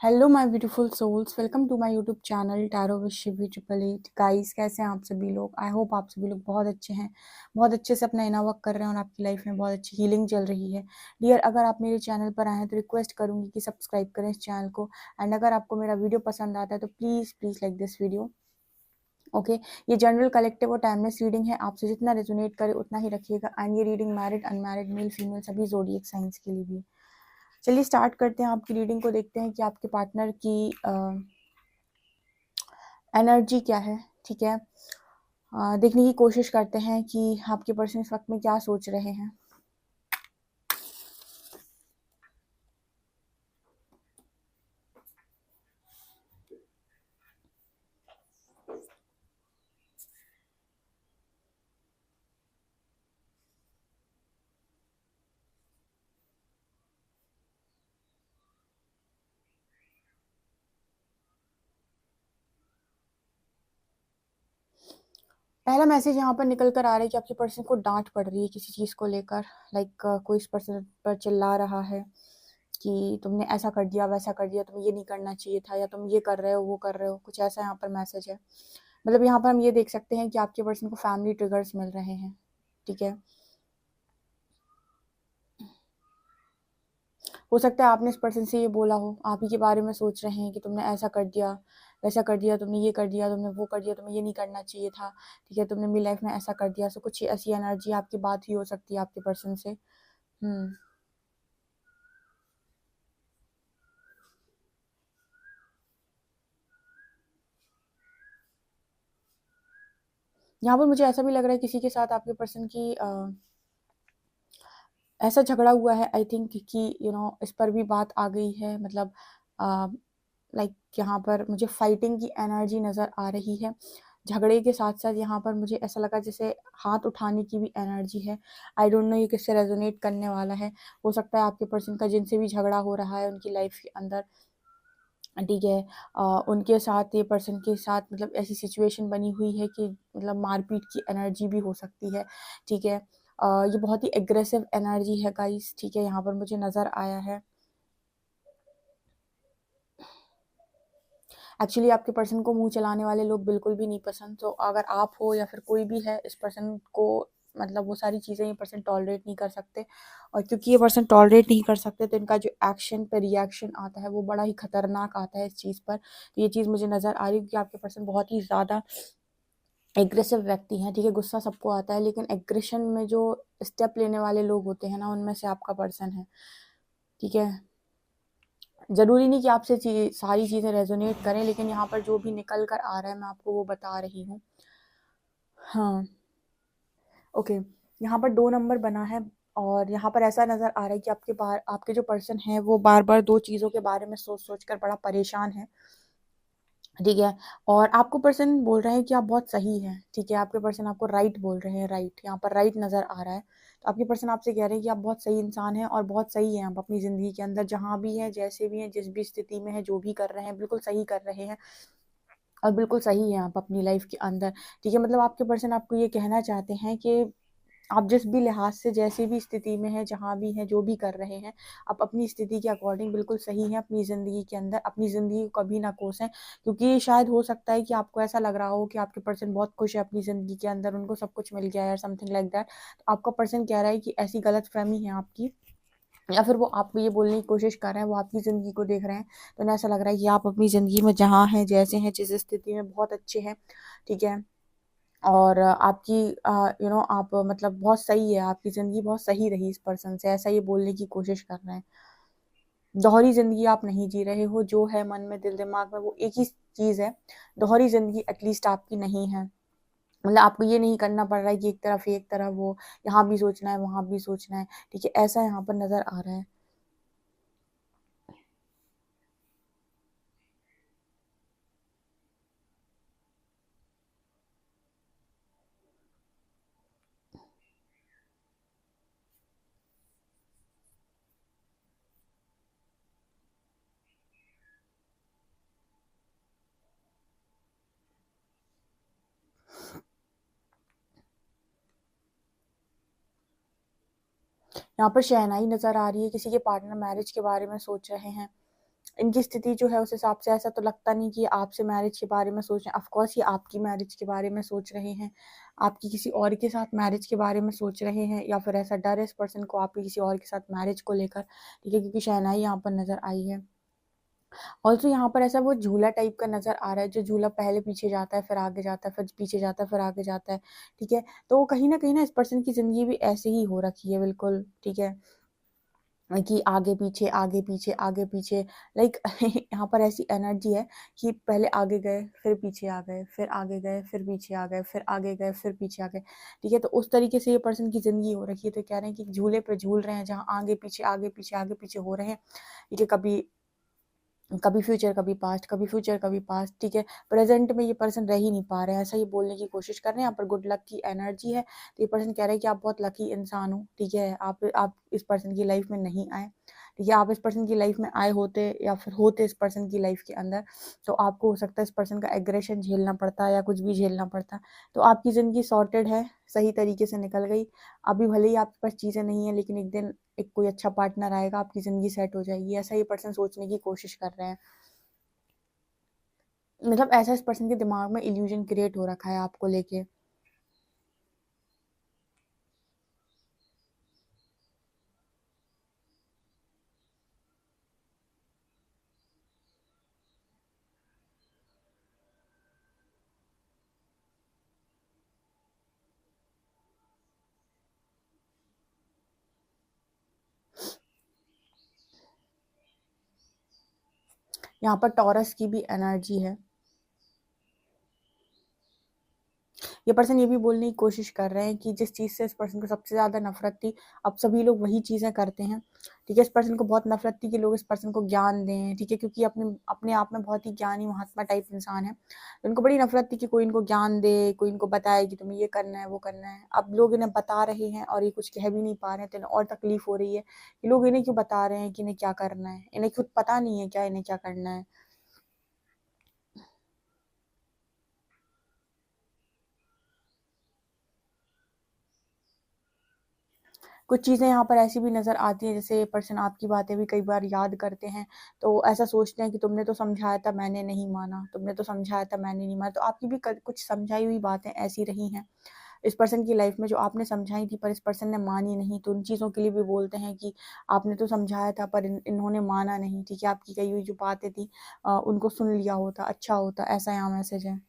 Hello my beautiful souls, welcome to my YouTube channel tarot with Shivi 888। Guys, कैसे हैं आप सभी लोग? आई होप आप सभी लोग बहुत अच्छे हैं, बहुत अच्छे से अपना इनर वर्क कर रहे हैं और आपकी लाइफ में बहुत अच्छी हीलिंग चल रही है। डियर, अगर आप मेरे चैनल पर आए हैं तो रिक्वेस्ट करूंगी कि सब्सक्राइब करें इस चैनल को। एंड अगर आपको मेरा वीडियो पसंद आता है तो please please like this video. Okay, ये जनरल कलेक्टिव और टाइमलेस रीडिंग है, आपसे जितना रेजोनेट करे उतना ही रखिएगा। एंड ये reading married, unmarried, male female सभी ज़ोडिएक साइंस के लिए भी है। चलिए स्टार्ट करते हैं आपकी रीडिंग को, देखते हैं कि आपके पार्टनर की एनर्जी क्या है। ठीक है, देखने की कोशिश करते हैं कि आपके पर्सन इस वक्त में क्या सोच रहे हैं। पहला मैसेज यहाँ पर निकल कर आ रहा है कि आपके पर्सन को डांट पड़ रही है किसी चीज़ को लेकर। लाइक कोई इस पर्सन पर चिल्ला रहा है कि तुमने ऐसा कर दिया, वैसा कर दिया, तुम्हें ये नहीं करना चाहिए था, या तुम ये कर रहे हो, वो कर रहे हो, कुछ ऐसा यहाँ पर मैसेज है। मतलब यहाँ पर हम ये देख सकते हैं कि आपके पर्सन को फैमिली ट्रिगर्स मिल रहे हैं। ठीक है, हो सकता है आपने इस पर्सन से ये बोला हो, आप ही के बारे में सोच रहे हैं कि तुमने ऐसा कर दिया, वैसा कर दिया, तुमने ये कर दिया, तुमने वो कर दिया, तुम्हें ये नहीं करना चाहिए था। ठीक है, तुमने मेरी लाइफ में ऐसा कर दिया। सो कुछ ऐसी एनर्जी आपकी बात ही हो सकती है आपके पर्सन से। यहाँ पर मुझे ऐसा भी लग रहा है किसी के साथ आपके पर्सन की ऐसा झगड़ा हुआ है, आई थिंक कि इस पर भी बात आ गई है। मतलब लाइक यहाँ पर मुझे फाइटिंग की एनर्जी नज़र आ रही है। झगड़े के साथ साथ यहाँ पर मुझे ऐसा लगा जैसे हाथ उठाने की भी एनर्जी है। आई डोंट नो ये किससे रेजोनेट करने वाला है। हो सकता है आपके पर्सन का जिनसे भी झगड़ा हो रहा है उनकी लाइफ के अंदर, ठीक है, उनके साथ, ये पर्सन के साथ मतलब ऐसी सिचुएशन बनी हुई है कि मतलब मारपीट की एनर्जी भी हो सकती है। ठीक है, ये बहुत ही एग्रेसिव एनर्जी है गाइस। ठीक है, यहाँ पर मुझे नज़र आया है। एक्चुअली आपके पर्सन को मुंह चलाने वाले लोग बिल्कुल भी नहीं पसंद। तो अगर आप हो या फिर कोई भी है, इस पर्सन को मतलब वो सारी चीज़ें ये पर्सन टॉलरेट नहीं कर सकते। और क्योंकि ये पर्सन टॉलरेट नहीं कर सकते तो इनका जो एक्शन पे रिएक्शन आता है वो बड़ा ही खतरनाक आता है इस चीज़ पर। तो ये चीज़ मुझे नज़र आ रही है कि आपके पर्सन बहुत ही ज़्यादा एग्रेसिव व्यक्ति हैं। ठीक है, गुस्सा सबको आता है, लेकिन एग्रेशन में जो स्टेप लेने वाले लोग होते हैं ना, उनमें से आपका पर्सन है। ठीक है, ज़रूरी नहीं कि आपसे सारी चीज़ें रेजोनेट करें, लेकिन यहाँ पर जो भी निकल कर आ रहा है मैं आपको वो बता रही हूँ। हाँ, ओके, यहाँ पर 2 नंबर बना है और यहाँ पर ऐसा नज़र आ रहा है कि आपके जो पर्सन है वो बार बार 2 चीज़ों के बारे में सोच सोच कर बड़ा परेशान है। ठीक है, और आपको पर्सन बोल रहे हैं कि आप बहुत सही हैं। ठीक है, आपके पर्सन आपको राइट बोल रहे हैं, राइट, यहाँ पर राइट नज़र आ रहा है। तो आपके पर्सन आपसे कह रहे हैं कि आप बहुत सही इंसान हैं और बहुत सही हैं आप अपनी ज़िंदगी के अंदर, जहाँ भी हैं, जैसे भी हैं, जिस भी स्थिति में हैं, जो भी कर रहे हैं बिल्कुल सही कर रहे हैं और बिल्कुल सही हैं आप अपनी लाइफ के अंदर। ठीक है, मतलब आपके पर्सन आपको ये कहना चाहते हैं कि आप जिस भी लिहाज से, जैसी भी स्थिति में हैं, जहाँ भी हैं, जो भी कर रहे हैं, आप अपनी स्थिति के अकॉर्डिंग बिल्कुल सही हैं अपनी ज़िंदगी के अंदर। अपनी ज़िंदगी को कभी ना कोसें, क्योंकि शायद हो सकता है कि आपको ऐसा लग रहा हो कि आपके पर्सन बहुत खुश है अपनी ज़िंदगी के अंदर, उनको सब कुछ मिल गया है, समथिंग लाइक दैट। तो आपका पर्सन कह रहा है कि ऐसी गलतफहमी है आपकी, या फिर वो आपको ये बोलने की कोशिश कर रहे हैं, वो आपकी ज़िंदगी को देख रहे हैं। तो उन्हें ऐसा लग रहा है कि आप अपनी ज़िंदगी में जहाँ हैं, जैसे हैं, जिस स्थिति में, बहुत अच्छे हैं। ठीक है, और आपकी आप मतलब बहुत सही है, आपकी ज़िंदगी बहुत सही रही इस पर्सन से, ऐसा ये बोलने की कोशिश कर रहे हैं। दोहरी ज़िंदगी आप नहीं जी रहे हो, जो है मन में, दिल दिमाग में, वो एक ही चीज़ है। दोहरी ज़िंदगी एटलीस्ट आपकी नहीं है। मतलब आपको ये नहीं करना पड़ रहा है कि एक तरफ वो, यहाँ भी सोचना है, वहाँ भी सोचना है। ठीक है, ऐसा यहाँ पर नज़र आ रहा है। यहाँ पर शहनाई नज़र आ रही है, किसी के पार्टनर मैरिज के बारे में सोच रहे हैं। इनकी स्थिति जो है उस हिसाब से ऐसा तो लगता नहीं कि ये आपसे मैरिज के बारे में सोच रहे हैं। ऑफ कोर्स ये आपकी मैरिज के बारे में सोच रहे हैं, आपकी किसी और के साथ मैरिज के बारे में सोच रहे हैं, या फिर ऐसा डर है इस पर्सन को आपकी किसी और के साथ मैरिज को लेकर, ठीक है, क्योंकि शहनाई यहाँ पर नज़र आई है। ऑल्सो यहाँ पर ऐसा वो झूला टाइप का नज़र आ रहा है, जो झूला पहले पीछे जाता है, फिर आगे जाता है, फिर पीछे जाता है, फिर आगे जाता है, ठीक है। तो कहीं न इस पर्सन की ज़िंदगी भी ऐसे ही हो रखी है बिल्कुल, ठीक है, कि आगे पीछे, आगे पीछे, आगे पीछे, लाइक यहाँ पर ऐसी एनर्जी है कि पहले आगे गए, फिर पीछे आ गए, फिर आगे गए, फिर पीछे आ गए, फिर आगे गए, फिर पीछे आ गए, ठीक है। तो उस तरीके से ये पर्सन की ज़िंदगी हो रखी है। तो कह रहे हैं कि झूले पे झूल रहे हैं, जहाँ आगे पीछे, आगे पीछे, आगे पीछे हो रहे हैं, ठीक है। कभी कभी फ्यूचर, कभी पास्ट, कभी फ्यूचर, कभी पास्ट, ठीक है। प्रेजेंट में ये पर्सन रह ही नहीं पा रहे हैं, ऐसा ही बोलने की कोशिश कर रहे हैं। यहाँ पर गुड लक की एनर्जी है, तो ये पर्सन कह रहे हैं कि आप बहुत लकी इंसान हो, ठीक है। आप इस पर्सन की लाइफ में नहीं आए, ठीक है। आप इस पर्सन की लाइफ में आए होते या फिर होते इस पर्सन की लाइफ के अंदर, तो आपको हो सकता है इस पर्सन का एग्रेशन झेलना पड़ता या कुछ भी झेलना पड़ता। तो आपकी ज़िंदगी सॉर्टेड है, सही तरीके से निकल गई। अभी भले ही आपके पास चीज़ें नहीं है, लेकिन एक दिन एक कोई अच्छा पार्टनर आएगा, आपकी ज़िंदगी सेट हो जाएगी, ऐसा ये पर्सन सोचने की कोशिश कर रहे हैं। मतलब ऐसा इस पर्सन के दिमाग में इल्यूजन क्रिएट हो रखा है आपको लेके। यहाँ पर टॉरस की भी एनर्जी है। ये पर्सन ये भी बोलने की कोशिश कर रहे हैं कि जिस चीज़ से इस पर्सन को सबसे ज़्यादा नफरत थी, अब सभी लोग वही चीज़ें करते हैं, ठीक है। इस पर्सन को बहुत नफरत थी कि लोग इस पर्सन को ज्ञान दें, ठीक है, क्योंकि अपने अपने आप में बहुत ही ज्ञानी महात्मा टाइप इंसान है। तो इनको बड़ी नफरत थी कि कोई इनको ज्ञान दे, कोई इनको बताए कि तुम्हें ये करना है, वो करना है। अब लोग इन्हें बता रहे हैं और ये कुछ कह भी नहीं पा रहे हैं, तो इन्हें और तकलीफ हो रही है कि लोग इन्हें क्यों बता रहे हैं कि इन्हें क्या करना है। इन्हें खुद पता नहीं है क्या इन्हें क्या करना है। कुछ चीज़ें यहाँ पर ऐसी भी नज़र आती हैं, जैसे पर्सन आपकी बातें भी कई बार याद करते हैं, तो ऐसा सोचते हैं कि तुमने तो समझाया था, मैंने नहीं माना, तुमने तो समझाया था, मैंने नहीं माना। तो आपकी भी कुछ समझाई हुई बातें ऐसी रही हैं इस पर्सन की लाइफ में, जो आपने समझाई थी पर इस पर्सन ने मानी नहीं। तो उन चीज़ों के लिए भी बोलते हैं कि आपने तो समझाया था पर इन्होंने माना नहीं, ठीक है। आपकी कही हुई जो बातें थी, उनको सुन लिया होता, अच्छा होता, ऐसा यहाँ मैसेज है।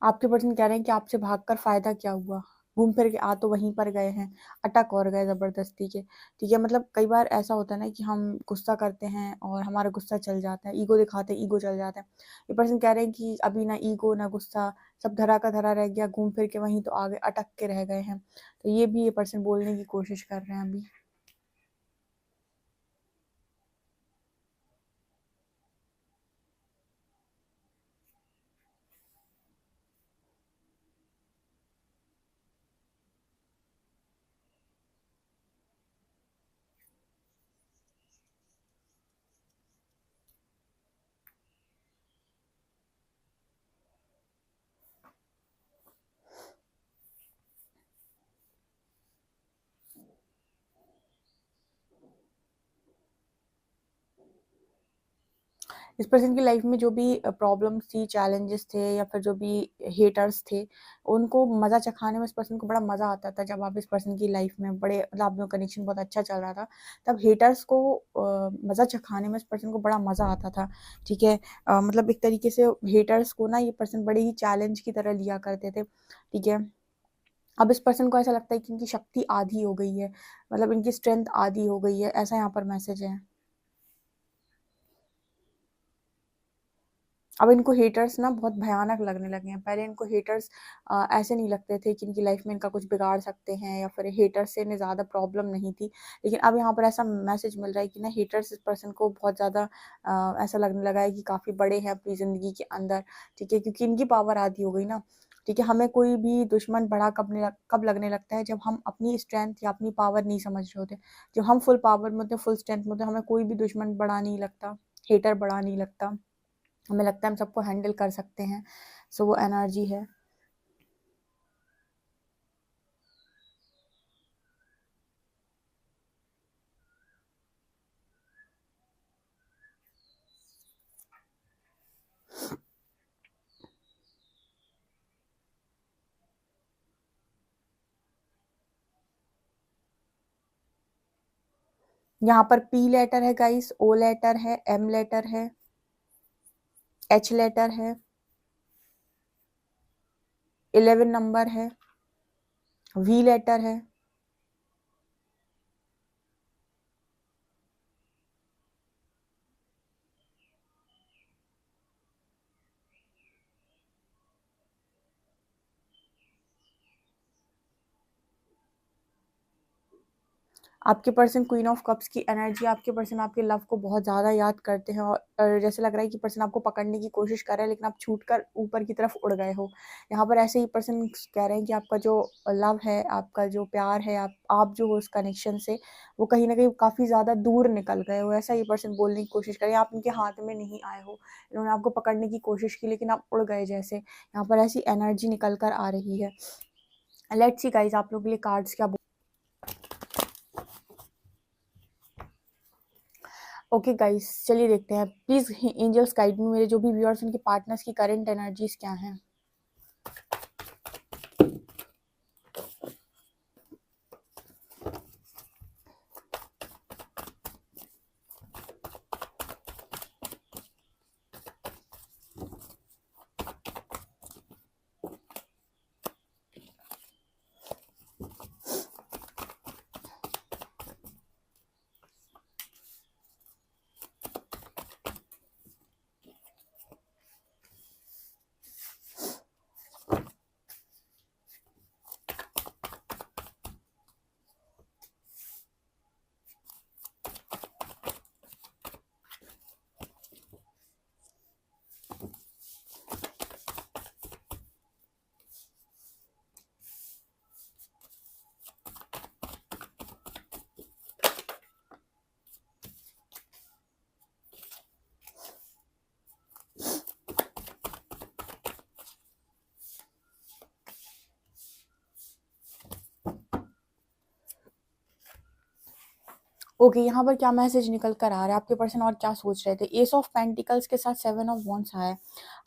आपके पर्सन कह रहे हैं कि आपसे भागकर फ़ायदा क्या हुआ? घूम फिर के आ तो वहीं पर गए हैं, अटक और गए ज़बरदस्ती के, ठीक है। मतलब कई बार ऐसा होता है ना कि हम गुस्सा करते हैं और हमारा गुस्सा चल जाता है, ईगो दिखाते हैं, ईगो चल जाता है। ये पर्सन कह रहे हैं कि अभी ना ईगो, ना गुस्सा, सब धरा का धरा रह गया, घूम फिर के वहीं तो आगे अटक के रह गए हैं। तो ये भी ये पर्सन बोलने की कोशिश कर रहे हैं अभी। इस पर्सन की लाइफ में जो भी प्रॉब्लम्स थी, चैलेंजेस थे, या फिर जो भी हेटर्स थे, उनको मज़ा चखाने में इस पर्सन को बड़ा मज़ा आता था। जब आप इस पर्सन की लाइफ में बड़े, मतलब आप लोगों का कनेक्शन बहुत अच्छा चल रहा था, तब हेटर्स को मज़ा चखाने में इस पर्सन को बड़ा मज़ा आता था, ठीक है। मतलब एक तरीके से हेटर्स को ना ये पर्सन बड़े ही चैलेंज की तरह लिया करते थे, ठीक है। अब इस पर्सन को ऐसा लगता है कि इनकी शक्ति आधी हो गई है, मतलब इनकी स्ट्रेंथ आधी हो गई है, ऐसा यहाँ पर मैसेज है। अब इनको हेटर्स ना बहुत भयानक लगने लगे हैं। पहले इनको हेटर्स ऐसे नहीं लगते थे कि इनकी लाइफ में इनका कुछ बिगाड़ सकते हैं, या फिर हेटर्स से इन्हें ज़्यादा प्रॉब्लम नहीं थी। लेकिन अब यहाँ पर ऐसा मैसेज मिल रहा है कि ना हेटर्स इस पर्सन को बहुत ज़्यादा ऐसा लगने लगा है कि काफ़ी बड़े हैं अपनी ज़िंदगी के अंदर, ठीक है, क्योंकि इनकी पावर आधी हो गई ना, ठीक है। हमें कोई भी दुश्मन बड़ा कब लगने लगता है, जब हम अपनी स्ट्रेंथ या अपनी पावर नहीं समझ रहे होते। जब हम फुल पावर में होते हैं, फुल स्ट्रेंथ में होते हैं, हमें कोई भी दुश्मन बड़ा नहीं लगता, हेटर बड़ा नहीं लगता। हमें लगता है हम सबको हैंडल कर सकते हैं। सो वो एनर्जी है। यहाँ पर पी लेटर है गाइस, ओ लेटर है, एम लेटर है, एच लेटर है, 11 नंबर है, वी लेटर है। आपके पर्सन क्वीन ऑफ कप्स की एनर्जी, आपके पर्सन आपके लव को बहुत ज़्यादा याद करते हैं, और जैसे लग रहा है कि पर्सन आपको पकड़ने की कोशिश कर रहा है, लेकिन आप छूट कर ऊपर की तरफ उड़ गए हो। यहाँ पर ऐसे ही पर्सन कह रहे हैं कि आपका जो लव है, आपका जो प्यार है, आप जो हो उस कनेक्शन से, वो कहीं ना कहीं काफ़ी ज़्यादा दूर निकल गए हो। ऐसा ही पर्सन बोलने की कोशिश कर रहे हैं, आप उनके हाथ में नहीं आए हो, इन्होंने आपको पकड़ने की कोशिश की लेकिन आप उड़ गए। जैसे यहाँ पर ऐसी एनर्जी निकल कर आ रही है। लेट्स सी गाइस, आप लोग के लिए कार्ड्स क्या। ओके गाइस, चलिए देखते हैं। प्लीज एंजल्स गाइड मी, मेरे जो भी व्यूअर्स उनके पार्टनर्स की करंट एनर्जीज क्या हैं। ओके, यहाँ पर क्या मैसेज निकल कर आ रहा है, आपके पर्सन और क्या सोच रहे थे। एस ऑफ पेंटिकल्स के साथ 7 ऑफ वॉन्ड्स आया है।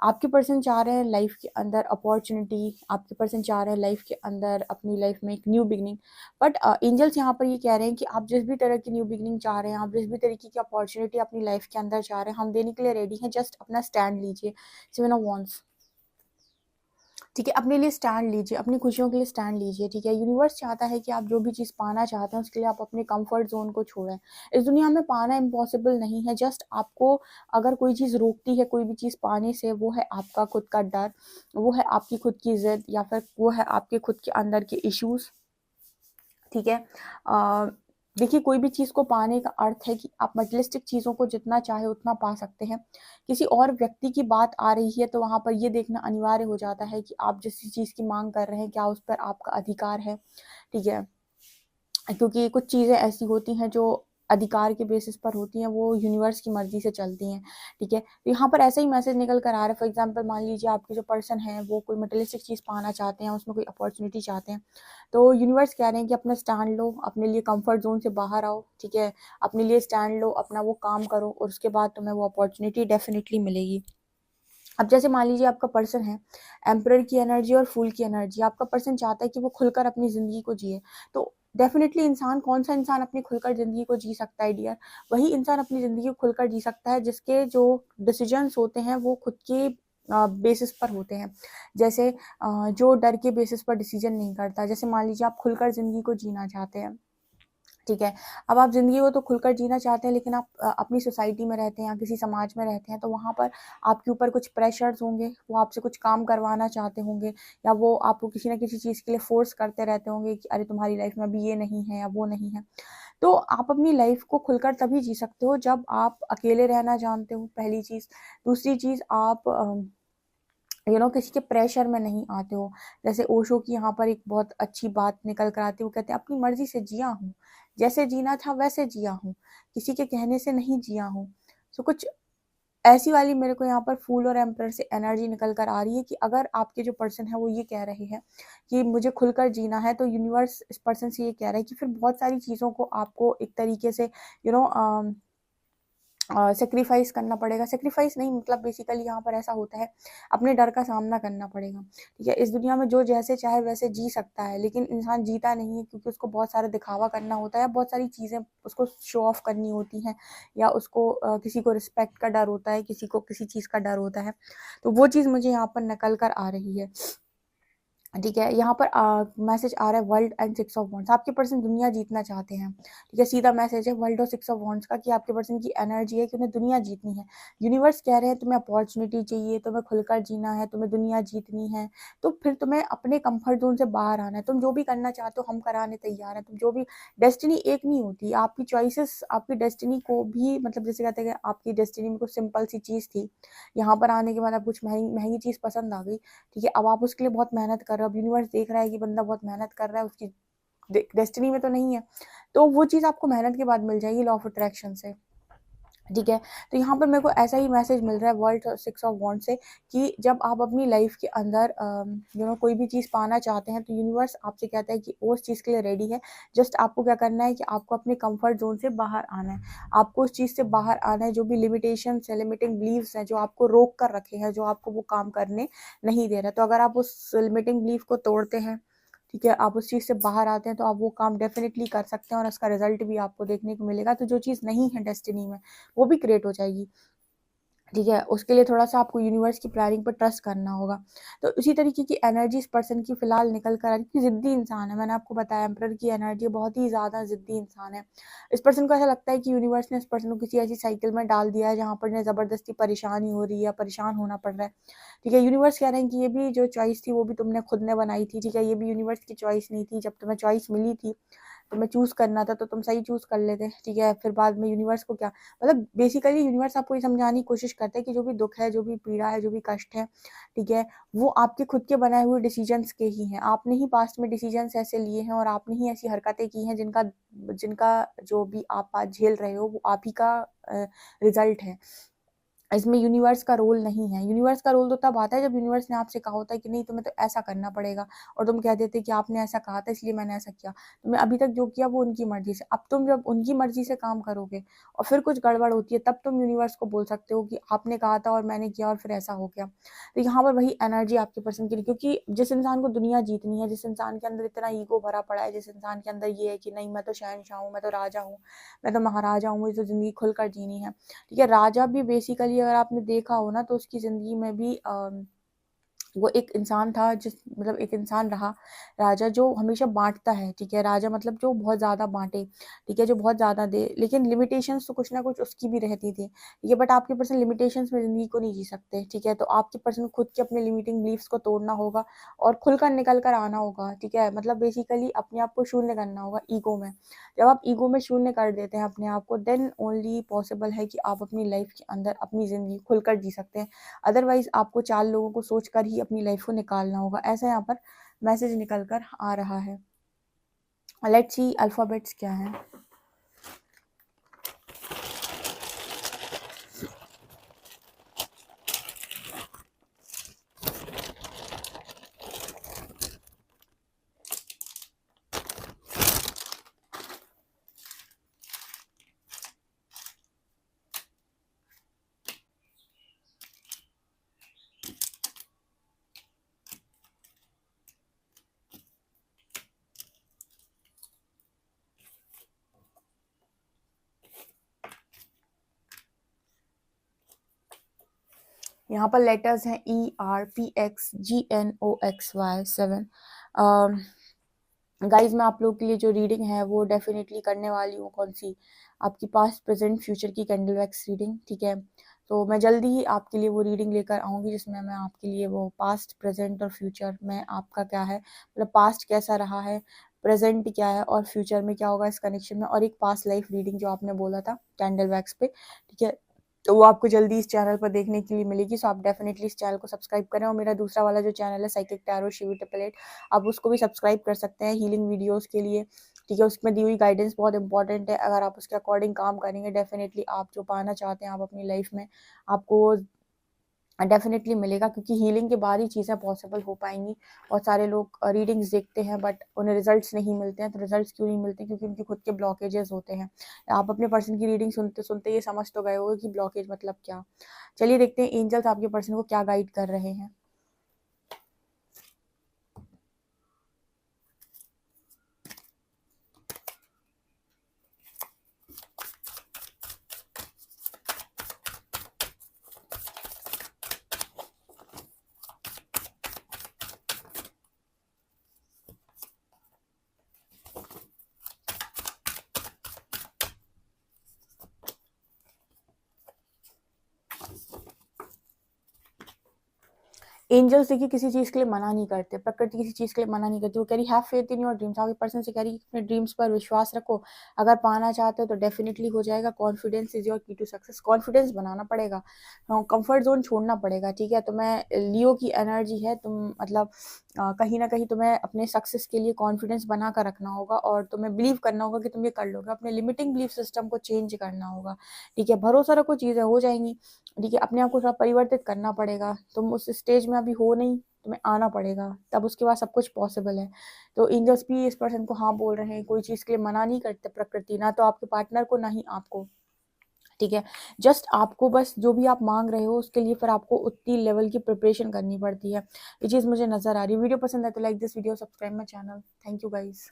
आपके पर्सन चाह रहे हैं लाइफ के अंदर अपॉर्चुनिटी, आपके पर्सन चाह रहे हैं लाइफ के अंदर अपनी लाइफ में एक न्यू बिगनिंग। बट एंजल्स यहाँ पर ये कह रहे हैं कि आप जिस भी तरह की न्यू बिगनिंग चाह रहे हैं, आप जिस भी तरीके की अपॉर्चुनिटी अपनी लाइफ के अंदर चाह रहे हैं, हम देने के लिए रेडी हैं। जस्ट अपना स्टैंड लीजिए। 7 ऑफ वॉन्ड्स, ठीक है। अपने लिए स्टैंड लीजिए, अपनी खुशियों के लिए स्टैंड लीजिए, ठीक है। यूनिवर्स चाहता है कि आप जो भी चीज़ पाना चाहते हैं उसके लिए आप अपने कंफर्ट जोन को छोड़ें। इस दुनिया में पाना इम्पॉसिबल नहीं है। जस्ट आपको अगर कोई चीज़ रोकती है कोई भी चीज़ पाने से, वो है आपका खुद का डर, वो है आपकी खुद की जिद, या फिर वो है आपके खुद के अंदर के इश्यूज, ठीक है। देखिए, कोई भी चीज़ को पाने का अर्थ है कि आप मटेरियलिस्टिक चीज़ों को जितना चाहे उतना पा सकते हैं। किसी और व्यक्ति की बात आ रही है तो वहाँ पर ये देखना अनिवार्य हो जाता है कि आप जिस चीज़ की मांग कर रहे हैं क्या उस पर आपका अधिकार है, ठीक है। क्योंकि कुछ चीज़ें ऐसी होती हैं जो अधिकार के बेसिस पर होती हैं, वो यूनिवर्स की मर्जी से चलती हैं, ठीक है। तो यहाँ पर ऐसा ही मैसेज निकल कर आ रहा है। फॉर एग्जांपल, मान लीजिए आपके जो पर्सन है वो कोई मटेरियलिस्टिक चीज़ पाना चाहते हैं, उसमें कोई अपॉर्चुनिटी चाहते हैं, तो यूनिवर्स कह रहे हैं कि अपना स्टैंड लो, अपने लिए कंफर्ट जोन से बाहर आओ, ठीक है। अपने लिए स्टैंड लो, अपना वो काम करो, और उसके बाद तुम्हें वो अपॉर्चुनिटी डेफिनेटली मिलेगी। अब जैसे मान लीजिए आपका पर्सन है एम्परर की एनर्जी और फूल की एनर्जी। आपका पर्सन चाहता है कि वो खुलकर अपनी ज़िंदगी को जिए। तो डेफिनेटली इंसान, कौन सा इंसान अपनी खुलकर ज़िंदगी को जी सकता है डियर? वही इंसान अपनी ज़िंदगी को खुलकर जी सकता है जिसके जो डिसीजंस होते हैं वो खुद के बेसिस पर होते हैं। जैसे जो डर के बेसिस पर डिसीजन नहीं करता। जैसे मान लीजिए आप खुलकर ज़िंदगी को जीना चाहते हैं, ठीक है। अब आप ज़िंदगी को तो खुलकर जीना चाहते हैं, लेकिन आप अपनी सोसाइटी में रहते हैं या किसी समाज में रहते हैं, तो वहाँ पर आपके ऊपर कुछ प्रेशर्स होंगे, वो आपसे कुछ काम करवाना चाहते होंगे, या वो आपको किसी ना किसी चीज़ के लिए फोर्स करते रहते होंगे कि अरे तुम्हारी लाइफ में अभी ये नहीं है या वो नहीं है। तो आप अपनी लाइफ को खुलकर तभी जी सकते हो जब आप अकेले रहना जानते हो, पहली चीज़। दूसरी चीज़, आप किसी के प्रेशर में नहीं आते हो। जैसे ओशो की यहाँ पर एक बहुत अच्छी बात निकल कर आती है, वो कहते हैं अपनी मर्जी से जिया हूँ, जैसे जीना था वैसे जिया हूँ, किसी के कहने से नहीं जिया हूँ। सो कुछ ऐसी वाली मेरे को यहाँ पर फूल और एम्प्रर से एनर्जी निकल कर आ रही है कि अगर आपके जो पर्सन है वो ये कह रहे हैं कि मुझे खुलकर जीना है, तो यूनिवर्स इस पर्सन से ये कह रहा है कि फिर बहुत सारी चीज़ों को आपको एक तरीके से यू नो सेक्रीफाइस करना पड़ेगा। सेक्रीफाइस नहीं, मतलब बेसिकली यहाँ पर ऐसा होता है, अपने डर का सामना करना पड़ेगा। ठीक है, इस दुनिया में जो जैसे चाहे वैसे जी सकता है, लेकिन इंसान जीता नहीं है क्योंकि उसको बहुत सारा दिखावा करना होता है, बहुत सारी चीज़ें उसको शो ऑफ करनी होती हैं, या उसको किसी को रिस्पेक्ट का डर होता है, किसी को किसी चीज़ का डर होता है। तो वो चीज़ मुझे यहाँ पर निकल कर आ रही है। ठीक है, यहाँ पर मैसेज आ रहा है वर्ल्ड एंड 6 ऑफ वॉन्ड्स। आपके पर्सन दुनिया जीतना चाहते हैं। ठीक है, सीधा मैसेज है वर्ल्ड और 6 ऑफ वॉन्ड्स का कि आपके पर्सन की एनर्जी है कि उन्हें दुनिया जीतनी है। यूनिवर्स कह रहे हैं तुम्हें अपॉर्चुनिटी चाहिए, तुम्हें खुलकर जीना है, तुम्हें दुनिया जीतनी है, तो फिर तुम्हें अपने कंफर्ट जोन से बाहर आना है। तुम जो भी करना चाहते हो हम कराने तैयार हैं। तुम जो भी, डेस्टिनी एक नहीं होती, आपकी चॉइसेस आपकी डेस्टिनी को भी, मतलब जैसे कहते हैं कि आपकी डेस्टिनी में कुछ सिंपल सी चीज़ थी, यहाँ पर आने के बाद आप कुछ महंगी महंगी चीज़ पसंद आ गई। ठीक है, अब आप उसके लिए बहुत मेहनत कर रहे हो, अब यूनिवर्स देख रहा है कि बंदा बहुत मेहनत कर रहा है, उसकी डेस्टिनी में तो नहीं है, तो वो चीज़ आपको मेहनत के बाद मिल जाएगी लॉ ऑफ अट्रैक्शन से। ठीक है, तो यहाँ पर मेरे को ऐसा ही मैसेज मिल रहा है वर्ल्ड 6 ऑफ वॉन्ड से कि जब आप अपनी लाइफ के अंदर कोई भी चीज़ पाना चाहते हैं, तो यूनिवर्स आपसे कहता है कि वो उस चीज़ के लिए रेडी है। जस्ट आपको क्या करना है कि आपको अपने कंफर्ट जोन से बाहर आना है, आपको उस चीज़ से बाहर आना है, जो भी लिमिटेशन है, लिमिटिंग बिलीव्स हैं जो आपको रोक कर रखे हैं, जो आपको वो काम करने नहीं दे रहा। तो अगर आप उस लिमिटिंग बिलीफ को तोड़ते हैं, ठीक है, आप उस चीज़ से बाहर आते हैं, तो आप वो काम डेफिनेटली कर सकते हैं और उसका रिजल्ट भी आपको देखने को मिलेगा। तो जो चीज़ नहीं है डेस्टिनी में, वो भी क्रिएट हो जाएगी। ठीक है, उसके लिए थोड़ा सा आपको यूनिवर्स की प्लानिंग पर ट्रस्ट करना होगा। तो इसी तरीके की एनर्जी इस पर्सन की फिलहाल निकल कर आ रही है कि ज़िद्दी इंसान है। मैंने आपको बताया एम्परर की एनर्जी बहुत ही ज़्यादा ज़िद्दी इंसान है। इस पर्सन को ऐसा लगता है कि यूनिवर्स ने इस पर्सन को किसी ऐसी साइकिल में डाल दिया है जहाँ पर इन्हें ज़बरदस्ती परेशानी हो रही है, परेशान होना पड़ रहा है। ठीक है, यूनिवर्स कह रहे हैं कि ये भी जो चॉइस थी वो भी तुमने खुद ने बनाई थी। ठीक है, ये भी यूनिवर्स की चॉइस नहीं थी। जब तुम्हें चॉइस मिली थी, तुम्हें चूज़ करना था, तो तुम सही चूज़ कर लेते। ठीक है, फिर बाद में यूनिवर्स को क्या, मतलब बेसिकली यूनिवर्स आपको ये समझाने की कोशिश करता है कि जो भी दुख है, जो भी पीड़ा है, जो भी कष्ट है, ठीक है, वो आपके खुद के बनाए हुए डिसीजंस के ही हैं। आपने ही पास्ट में डिसीजंस ऐसे लिए हैं और आपने ही ऐसी हरकतें की हैं जिनका जिनका जो भी आप आज झेल रहे हो वो आप ही का रिजल्ट है। इसमें यूनिवर्स का रोल नहीं है। यूनिवर्स का रोल तो तब आता है जब यूनिवर्स ने आपसे कहा होता है कि नहीं तुम्हें तो ऐसा करना पड़ेगा, और तुम कह देते कि आपने ऐसा कहा था इसलिए मैंने ऐसा किया। तुमने अभी तक जो किया वो उनकी मर्जी से। अब तुम जब उनकी मर्जी से काम करोगे और फिर कुछ गड़बड़ होती है, तब तुम यूनिवर्स को बोल सकते हो कि आपने कहा था और मैंने किया और फिर ऐसा हो गया। तो यहाँ पर वही एनर्जी आपके पर्सन के लिए, क्योंकि जिस इंसान को दुनिया जीतनी है, जिस इंसान के अंदर इतना ईगो भरा पड़ा है, जिस इंसान के अंदर ये है कि नहीं मैं तो शहनशाह हूँ, मैं तो राजा हूँ, मैं तो महाराजा हूँ, मुझे तो जिंदगी खुलकर जीनी है। ठीक है, राजा भी बेसिकली अगर आपने देखा हो ना, तो उसकी ज़िंदगी में भी वो एक इंसान था, जिस मतलब एक इंसान रहा राजा जो हमेशा बाँटता है। ठीक है, राजा मतलब जो बहुत ज़्यादा बाँटे, ठीक है, जो बहुत ज़्यादा दे, लेकिन लिमिटेशंस तो कुछ ना कुछ उसकी भी रहती थी। ठीक है, बट आपके पर्सन लिमिटेशंस में ज़िंदगी को नहीं जी सकते। ठीक है, तो आपके पर्सन को खुद के अपने लिमिटिंग बिलीफ्स को तोड़ना होगा और खुलकर निकल कर आना होगा। ठीक है, मतलब बेसिकली अपने आप को शून्य करना होगा ईगो में। जब आप ईगो में शून्य कर देते हैं अपने आप को, देन ओनली पॉसिबल है कि आप अपनी लाइफ के अंदर अपनी ज़िंदगी खुलकर जी सकते हैं। अदरवाइज़ आपको 4 लोगों को सोचकर ही अपनी लाइफ को निकालना होगा। ऐसा यहाँ पर मैसेज निकल कर आ रहा है। लेट्स सी अल्फ़ाबेट्स क्या हैं। यहाँ पर लेटर्स हैं ERPXGNOXY 7। गाइज मैं आप लोग के लिए जो रीडिंग है वो डेफिनेटली करने वाली हूँ। कौन सी? आपकी पास्ट प्रेजेंट फ्यूचर की कैंडल वैक्स रीडिंग। ठीक है, तो मैं जल्दी ही आपके लिए वो रीडिंग लेकर आऊँगी जिसमें मैं आपके लिए वो पास्ट प्रेजेंट और फ्यूचर में आपका क्या है, मतलब पास्ट कैसा रहा है, प्रेजेंट क्या है और फ्यूचर में क्या होगा इस कनेक्शन में, और एक पास्ट लाइफ रीडिंग जो आपने बोला था कैंडल वैक्स पे। ठीक है, तो वो आपको जल्दी इस चैनल पर देखने के लिए मिलेगी। सो आप डेफिनेटली इस चैनल को सब्सक्राइब करें। और मेरा दूसरा वाला जो चैनल है साइकिक टैरो शिवी टिपलेट, आप उसको भी सब्सक्राइब कर सकते हैं हीलिंग वीडियोस के लिए, ठीक है। उसमें दी हुई गाइडेंस बहुत इंपॉर्टेंट है। अगर आप उसके अकॉर्डिंग काम करेंगे, डेफिनेटली आप जो पाना चाहते हैं आप अपनी लाइफ में, आपको डेफिनेटली मिलेगा, क्योंकि हीलिंग के बाद ही चीज़ें पॉसिबल हो पाएंगी। बहुत सारे लोग रीडिंग्स देखते हैं बट उन्हें रिजल्ट्स नहीं मिलते हैं। तो रिजल्ट्स क्यों नहीं मिलते? क्योंकि उनके खुद के ब्लॉकेजेस होते हैं। आप अपने पर्सन की रीडिंग सुनते सुनते ये समझ तो गए होगे कि ब्लॉकेज मतलब क्या। चलिए देखते हैं एंजल्स आपके पर्सन को क्या गाइड कर रहे हैं। एंजल्स देखिए किसी चीज़ के लिए मना नहीं करते, प्रकृति किसी चीज़ के लिए मना नहीं करती। वो कह रही have faith in your dreams. आपके पर्सन से कह रही अपने ड्रीम्स पर विश्वास रखो। अगर पाना चाहते हो तो डेफिनेटली हो जाएगा। कॉन्फिडेंस इज योर की टू सक्सेस। कॉन्फिडेंस बनाना पड़ेगा, कंफर्ट जोन छोड़ना पड़ेगा, ठीक है। तो मैं लियो की एनर्जी है, तुम मतलब कहीं ना कहीं तुम्हें अपने सक्सेस के लिए कॉन्फिडेंस बना कर रखना होगा और तुम्हें बिलीव करना होगा कि तुम ये कर लोगे। अपने लिमिटिंग बिलीफ सिस्टम को चेंज करना होगा, ठीक है। भरोसा रखो, चीज़ें हो जाएंगी, ठीक है। अपने आप को थोड़ा परिवर्तित करना पड़ेगा। तुम उस स्टेज में अभी हो नहीं, तुम्हें आना पड़ेगा, तब उसके बाद सब कुछ पॉसिबल है। तो एंजल्स भी इस पर्सन को हाँ बोल रहे हैं। कोई चीज़ के लिए मना नहीं करते प्रकृति, ना तो आपके पार्टनर को ना ही आपको, ठीक है। जस्ट आपको बस जो भी आप मांग रहे हो उसके लिए फिर आपको उतनी लेवल की प्रिपरेशन करनी पड़ती है। ये चीज़ मुझे नजर आ रही है। वीडियो पसंद है तो like this video, subscribe my channel. Thank you guys.